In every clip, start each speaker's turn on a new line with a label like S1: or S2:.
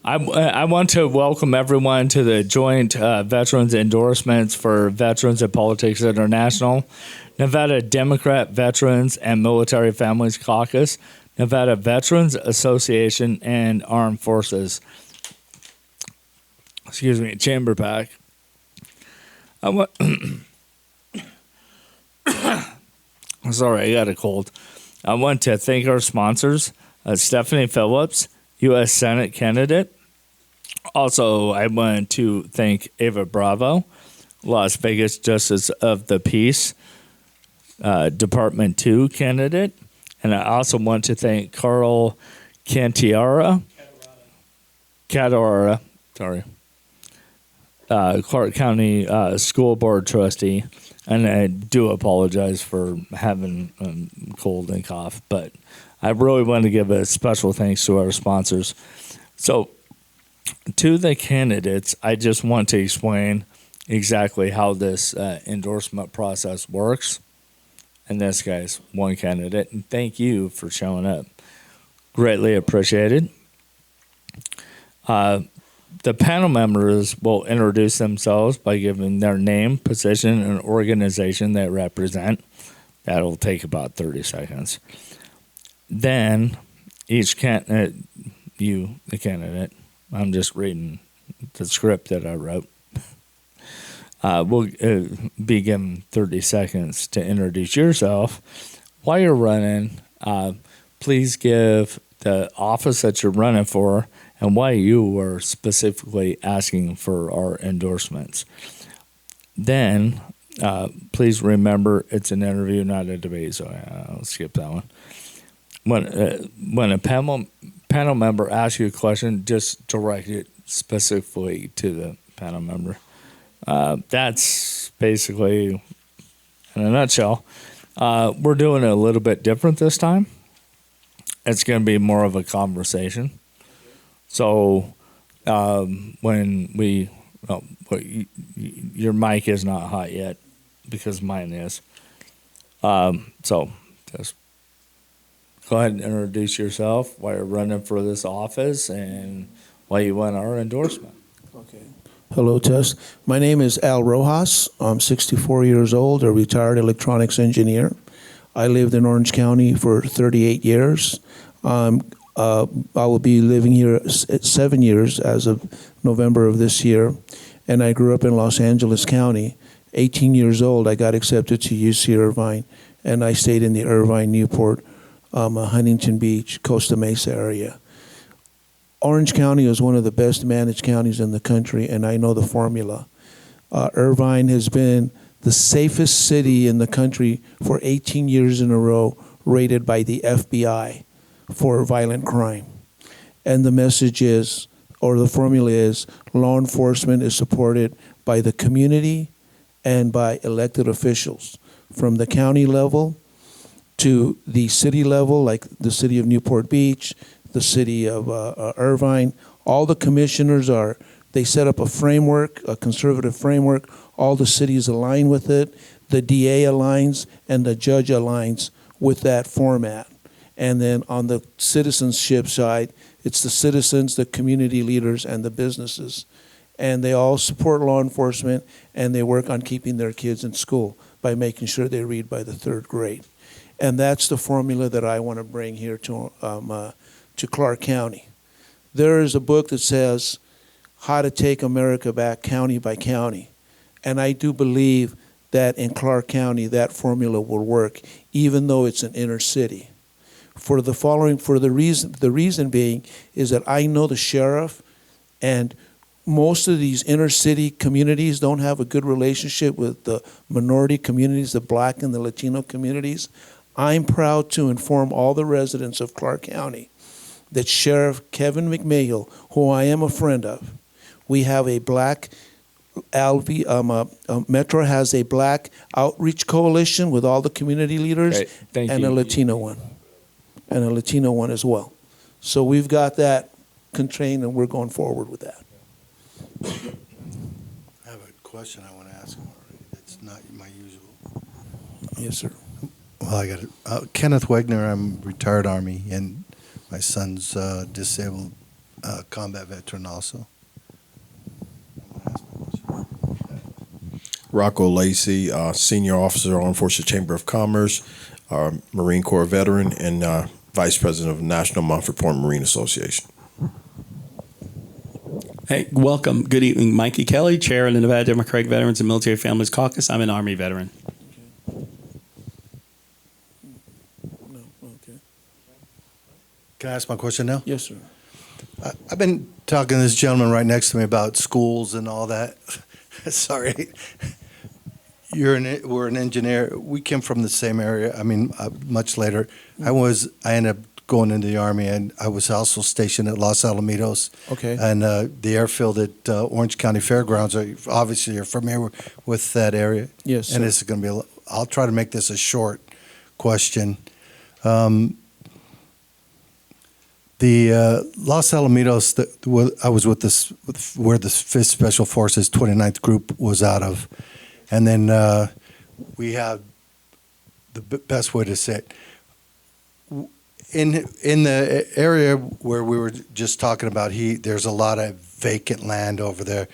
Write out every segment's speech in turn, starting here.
S1: I want to welcome everyone to the joint veterans endorsements for Veterans of Politics International, Nevada Democrat Veterans and Military Families Caucus, Nevada Veterans Association, and Armed Forces. Excuse me, Chamber Pack. Sorry, I got a cold. I want to thank our sponsors, Stephanie Phillips, U.S. Senate candidate. Also, I want to thank Ava Bravo, Las Vegas Justice of the Peace, Department 2 candidate. And I also want to thank Carl Cantiara, Clark County School Board trustee. And I do apologize for having a cold and cough, but I really want to give a special thanks to our sponsors. So, to the candidates, I just want to explain exactly how this endorsement process works. And this guy's one candidate, and thank you for showing up. Greatly appreciated. The panel members will introduce themselves by giving their name, position, and organization they represent. That'll take about 30 seconds. Then each candidate, you, the candidate, I'm just reading the script that I wrote, will be given 30 seconds to introduce yourself. While you're running, please give the office that you're running for and why you were specifically asking for our endorsements. Then, please remember it's an interview, not a debate, so I'll skip that one. When a panel member asks you a question, just direct it specifically to the panel member. That's basically, in a nutshell. We're doing it a little bit different this time. It's going to be more of a conversation. So when we, your mic is not hot yet because mine is. So just go ahead and introduce yourself, why you're running for this office, and why you want our endorsement.
S2: Okay. Hello, Tess. My name is Al Rojas. I'm 64 years old, a retired electronics engineer. I lived in Orange County for 38 years. I will be living here 7 years as of November of this year. And I grew up in Los Angeles County. 18 years old, I got accepted to UC Irvine, and I stayed in the Irvine, Newport, Huntington Beach, Costa Mesa area. Orange County is one of the best managed counties in the country, and I know the formula. Irvine has been the safest city in the country for 18 years in a row, rated by the FBI for violent crime. And the message is, or the formula is, law enforcement is supported by the community and by elected officials, from the county level to the city level, like the city of Newport Beach, the city of Irvine. All the commissioners they set up a framework, a conservative framework. All the cities align with it. The DA aligns and the judge aligns with that format. And then on the citizenship side, it's the citizens, the community leaders, and the businesses. And they all support law enforcement, and they work on keeping their kids in school by making sure they read by the 3rd grade. And that's the formula that I want to bring here to Clark County. There is a book that says How to Take America Back County by County. And I do believe that in Clark County that formula will work, even though it's an inner city. The reason being is that I know the sheriff, and most of these inner city communities don't have a good relationship with the minority communities, the Black and the Latino communities. I'm proud to inform all the residents of Clark County that Sheriff Kevin McMahill, who I am a friend of, we have a Black Metro has a Black outreach coalition with all the community leaders, and a Latino one. And a Latino one as well. So we've got that contained, and we're going forward with that.
S3: I have a question I want to ask him already. It's not my usual.
S2: Yes, sir.
S3: Well, I got it. Kenneth Wegner. I'm retired Army, and my son's disabled combat veteran also.
S4: Rocco Lacey, Senior Officer, Armed Forces Chamber of Commerce, Marine Corps veteran, and Vice President of National Montford Point Marine Association.
S5: Hey, welcome. Good evening. Mikey Kelly, Chair of the Nevada Democratic Veterans and Military Families Caucus. I'm an Army veteran.
S2: No, okay.
S3: Can I ask my question now?
S2: Yes, sir.
S3: I've been talking to this gentleman right next to me about schools and all that. Sorry. We're an engineer. We came from the same area. I mean, much later. I ended up going into the Army, and I was also stationed at Los Alamitos.
S2: Okay.
S3: And the airfield at Orange County Fairgrounds. Obviously, you're familiar with that area.
S2: Yes,
S3: And
S2: sir.
S3: this is going to be. I'll try to make this a short question. The Los Alamitos, I was with where the 5th Special Forces 29th Group was out of. And then we have the best way to say it. In the area where we were just talking about, there's a lot of vacant land over there.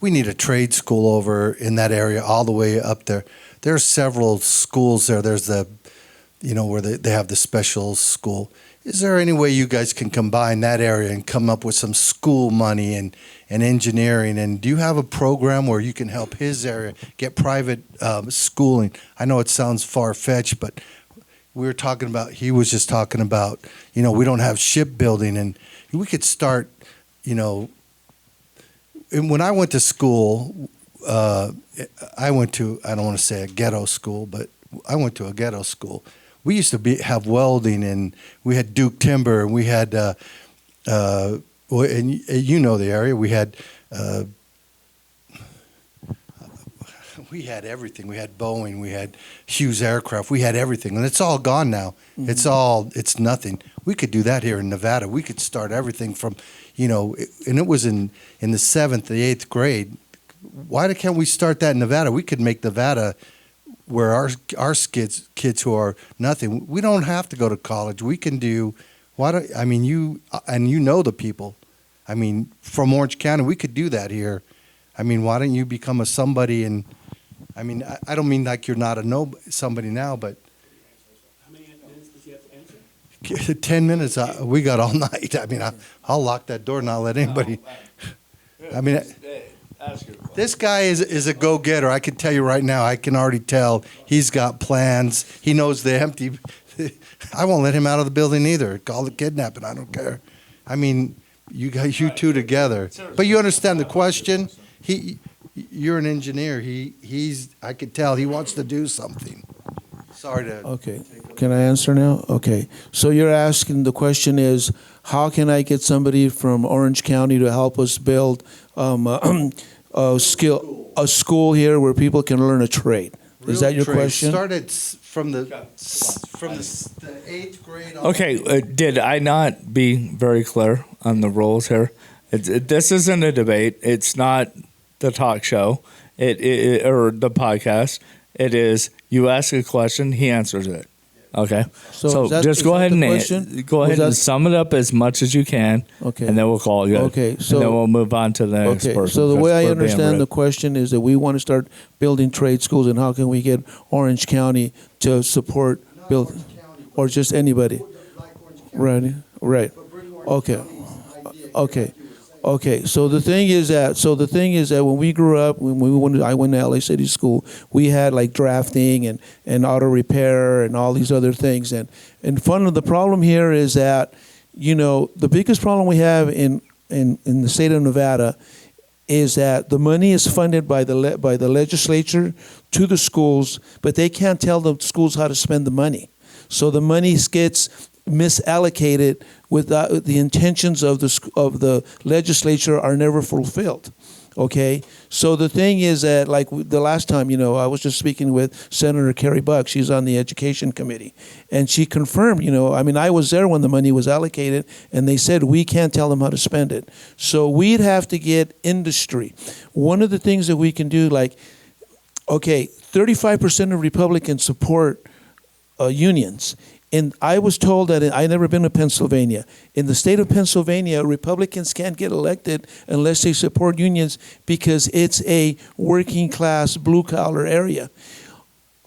S3: We need a trade school over in that area all the way up there. There's several schools there. There's where they have the special school. Is there any way you guys can combine that area and come up with some school money and engineering? And do you have a program where you can help his area get private schooling? I know it sounds far-fetched, but he was just talking about, we don't have shipbuilding, and we could start, and when I went to school, I don't want to say a ghetto school, but I went to a ghetto school. We used to have welding, and we had Duke Timber, and we had, and you know the area. We had everything. We had Boeing. We had Hughes Aircraft. We had everything, and it's all gone now. Mm-hmm. It's nothing. We could do that here in Nevada. We could start everything from, and it was in the 7th, the 8th grade. Why can't we start that in Nevada? We could make Nevada where our kids who are nothing, we don't have to go to college. We can do, you know the people. I mean, from Orange County, we could do that here. I mean, why don't you become a somebody? And I mean, I don't mean like you're not a somebody now, but.
S5: How many minutes does he have to answer?
S3: 10 minutes. We got all night. I mean, I'll lock that door and not let anybody. I mean. This guy is a go-getter. I can tell you right now. I can already tell he's got plans. He knows the empty. I won't let him out of the building either. Call it kidnapping. I don't care. I mean, you two together. But you understand the question. You're an engineer. I could tell he wants to do something. Sorry to.
S2: Okay. Can I answer now? Okay. So you're asking, the question is, how can I get somebody from Orange County to help us build a school here where people can learn a trade? Is that your question?
S3: Started from the 8th grade on.
S1: Okay, did I not be very clear on the rules here? This isn't a debate. It's not the talk show or the podcast. It is you ask a question, he answers it. Okay, so just go ahead and sum it up as much as you can. Okay, and then we'll call it good. Okay, so and then we'll move on to the next person.
S2: So the way I understand the question is that we want to start building trade schools, and how can we get Orange County to support building, or just anybody? Right. Okay. So the thing is that when we grew up, I went to LA City School, we had like drafting and auto repair and all these other things. And the problem here is that, the biggest problem we have in the state of Nevada is that the money is funded by the legislature to the schools, but they can't tell the schools how to spend the money. So the money gets misallocated without the intentions of the legislature are never fulfilled. Okay, so the thing is that, like the last time, I was just speaking with Senator Carrie Buck. She's on the Education Committee, and she confirmed. I was there when the money was allocated, and they said we can't tell them how to spend it. So we'd have to get industry. One of the things that we can do, 35% of Republicans support unions. And I was told that I never been to Pennsylvania. In the state of Pennsylvania, Republicans can't get elected unless they support unions because it's a working class, blue collar area.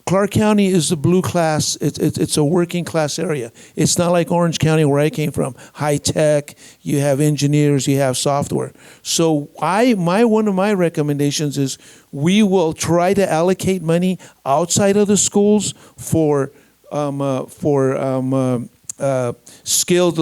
S2: Clark County is a blue class. It's a working class area. It's not like Orange County where I came from. High tech. You have engineers. You have software. So one of my recommendations is we will try to allocate money outside of the schools for skilled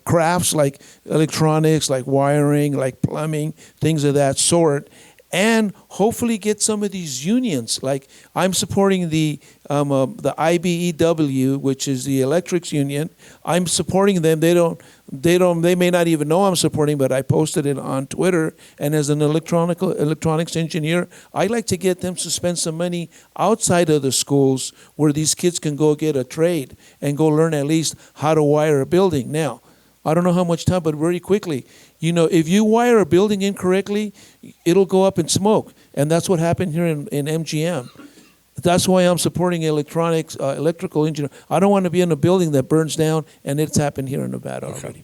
S2: crafts like electronics, like wiring, like plumbing, things of that sort, and hopefully get some of these unions. Like I'm supporting the IBEW, which is the electrics union. I'm supporting them. They may not even know I'm supporting, but I posted it on Twitter. And as an electronics engineer, I like to get them to spend some money outside of the schools where these kids can go get a trade and go learn at least how to wire a building. Now, I don't know how much time, but very quickly, if you wire a building incorrectly, it'll go up in smoke. And that's what happened here in MGM. That's why I'm supporting electrical engineer. I don't want to be in a building that burns down, and it's happened here in Nevada already.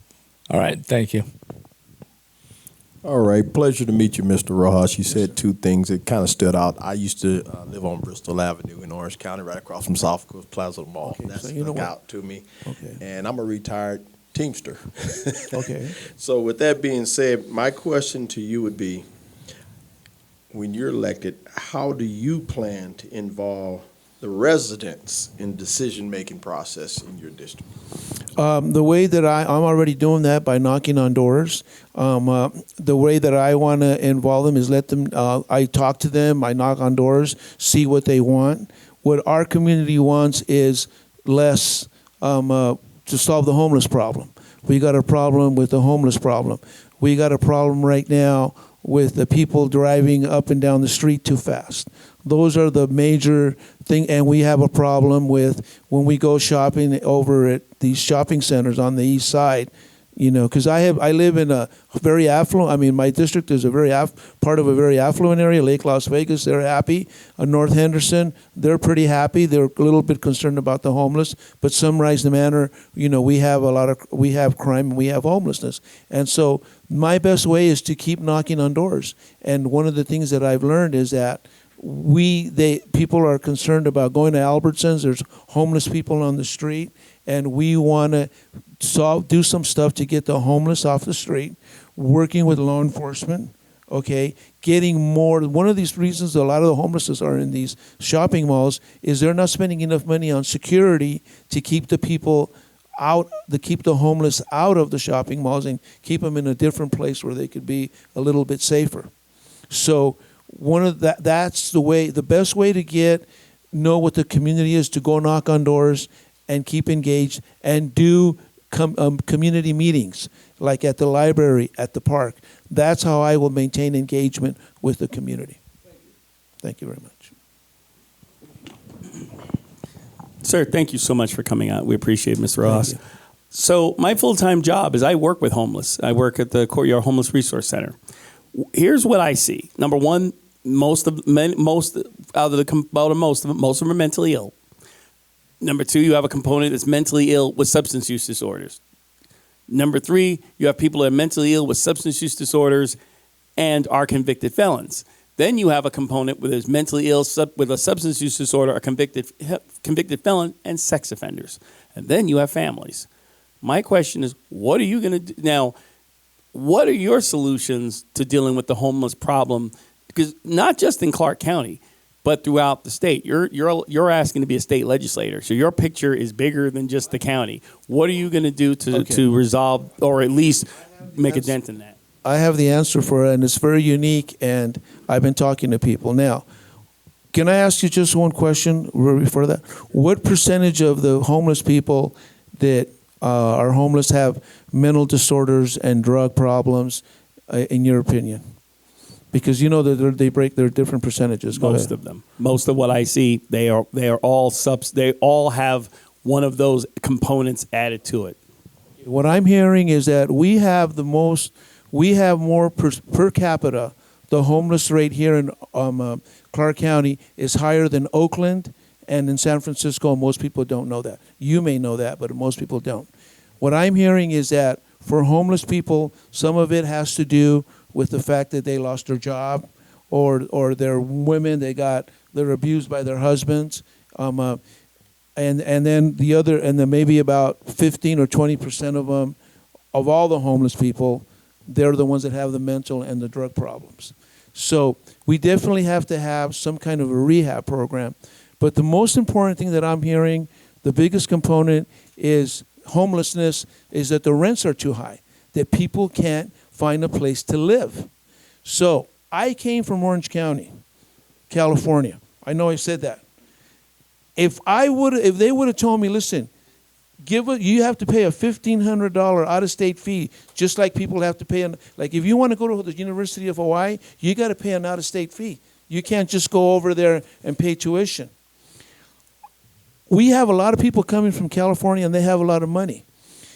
S1: All right, thank you.
S4: All right, pleasure to meet you, Mr. Rojas. You said two things that kind of stood out. I used to live on Bristol Avenue in Orange County, right across from South Coast Plaza Mall.
S2: Okay,
S4: that
S2: so
S4: stuck out to me.
S2: Okay.
S4: And I'm a retired Teamster.
S2: Okay.
S4: So with that being said, my question to you would be, when you're elected, how do you plan to involve the residents in decision-making process in your district?
S2: The way that I'm already doing that by knocking on doors. The way that I want to involve them is let them, I talk to them, I knock on doors, see what they want. What our community wants is less to solve the homeless problem. We got a problem with the homeless problem. We got a problem right now with the people driving up and down the street too fast. Those are the major thing, and we have a problem with when we go shopping over at these shopping centers on the east side. Because I live in a very affluent. I mean, my district is a very part of a very affluent area. Lake Las Vegas, they're happy. North Henderson, they're pretty happy. They're a little bit concerned about the homeless. But Sunrise Manor, we have crime and we have homelessness. And so my best way is to keep knocking on doors. And one of the things that I've learned is that people are concerned about going to Albertsons. There's homeless people on the street, and we want to do some stuff to get the homeless off the street, working with law enforcement, getting more. One of these reasons a lot of the homelessness are in these shopping malls is they're not spending enough money on security to keep the people out, to keep the homeless out of the shopping malls and keep them in a different place where they could be a little bit safer. So that's the best way to know what the community is, to go knock on doors and keep engaged and do community meetings like at the library, at the park. That's how I will maintain engagement with the community. Thank you very much.
S5: Sir, thank you so much for coming out. We appreciate it, Mr. Ross. So my full-time job is I work with homeless. I work at the Courtyard Homeless Resource Center. Here's what I see. Number one, most of them are mentally ill. Number two, you have a component that's mentally ill with substance use disorders. Number three, you have people that are mentally ill with substance use disorders and are convicted felons. Then you have a component where there's mentally ill with a substance use disorder, a convicted felon, and sex offenders. And then you have families. My question is, what are you going to do now? What are your solutions to dealing with the homeless problem? Because not just in Clark County, but throughout the state. You're asking to be a state legislator, so your picture is bigger than just the county. What are you going to do to resolve or at least make a dent in that?
S2: I have the answer for it, and it's very unique, and I've been talking to people. Now, can I ask you just one question before that? What percentage of the homeless people that are homeless have mental disorders and drug problems, in your opinion? Because that they're different percentages.
S5: Most of them. Most of what I see, they are all they all have one of those components added to it.
S2: What I'm hearing is that we have more per capita. The homeless rate here in Clark County is higher than Oakland And in San Francisco, most people don't know that. You may know that, but most people don't. What I'm hearing is that for homeless people, some of it has to do with the fact that they lost their job, or they're women, they're abused by their husbands, and then maybe about 15 or 20% of them, of all the homeless people, they're the ones that have the mental and the drug problems. So we definitely have to have some kind of a rehab program. But the most important thing that I'm hearing, the biggest component is homelessness, is that the rents are too high, that people can't find a place to live. So I came from Orange County, California. I know I said that. If they would have told me, listen, you have to pay a $1,500 out-of-state fee, just like people have to pay. Like if you want to go to the University of Hawaii, you got to pay an out-of-state fee. You can't just go over there and pay tuition. We have a lot of people coming from California, and they have a lot of money.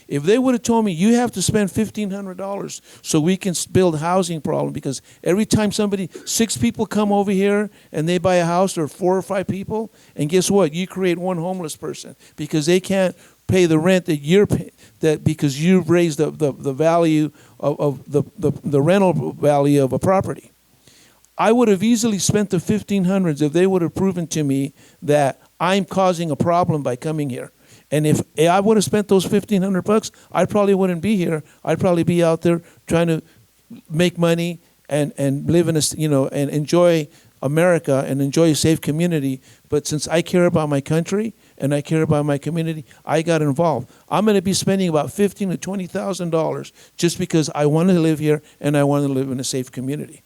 S2: If they would have told me you have to spend $1,500 so we can build housing problem, because every time 6 people come over here and they buy a house, or 4 or 5 people, and guess what? You create one homeless person because they can't pay the rent that you're paying, that because you've raised the value of the rental value of a property. I would have easily spent the $1,500s if they would have proven to me that I'm causing a problem by coming here. And if I would have spent those $1,500, I probably wouldn't be here. I'd probably be out there trying to make money and live in and enjoy America and enjoy a safe community. But since I care about my country and I care about my community, I got involved. I'm going to be spending about $15,000 to $20,000 just because I want to live here and I want to live in a safe community.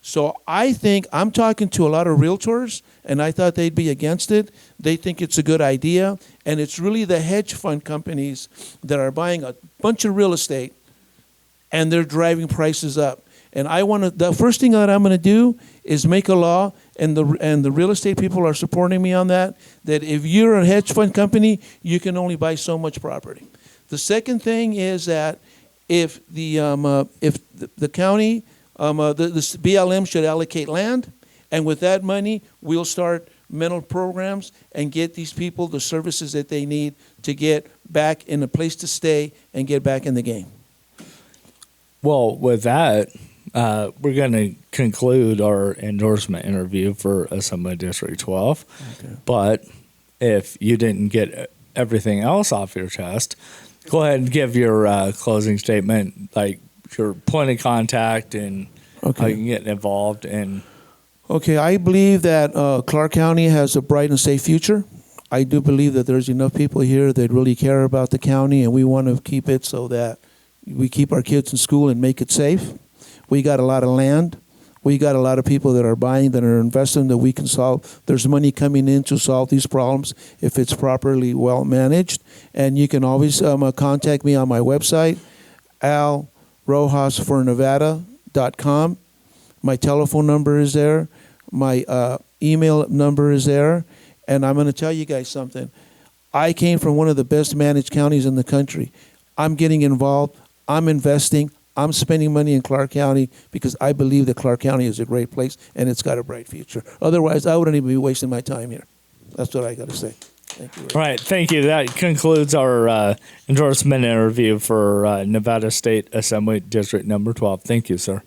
S2: So I think I'm talking to a lot of realtors, and I thought they'd be against it. They think it's a good idea, and it's really the hedge fund companies that are buying a bunch of real estate, and they're driving prices up. And the first thing that I'm going to do is make a law, and the real estate people are supporting me on that if you're a hedge fund company, you can only buy so much property. The second thing is that if the county, the BLM should allocate land, and with that money, we'll start mental programs and get these people the services that they need to get back in a place to stay and get back in the game.
S1: Well, with that, we're going to conclude our endorsement interview for Assembly District 12. Okay. But if you didn't get everything else off your chest, go ahead and give your closing statement, like your point of contact and how you can get involved.
S2: Okay, I believe that Clark County has a bright and safe future. I do believe that there's enough people here that really care about the county, and we want to keep it so that we keep our kids in school and make it safe. We got a lot of land. We got a lot of people that are buying, that are investing, that we can solve. There's money coming in to solve these problems if it's properly well managed. And you can always contact me on my website, alrojasfornevada.com. My telephone number is there. My email number is there. And I'm going to tell you guys something. I came from one of the best managed counties in the country. I'm getting involved. I'm investing. I'm spending money in Clark County because I believe that Clark County is a great place and it's got a bright future. Otherwise, I wouldn't even be wasting my time here. That's what I got to say. Thank you.
S1: All right. Thank you. That concludes our endorsement interview for Nevada State Assembly District number 12. Thank you, sir.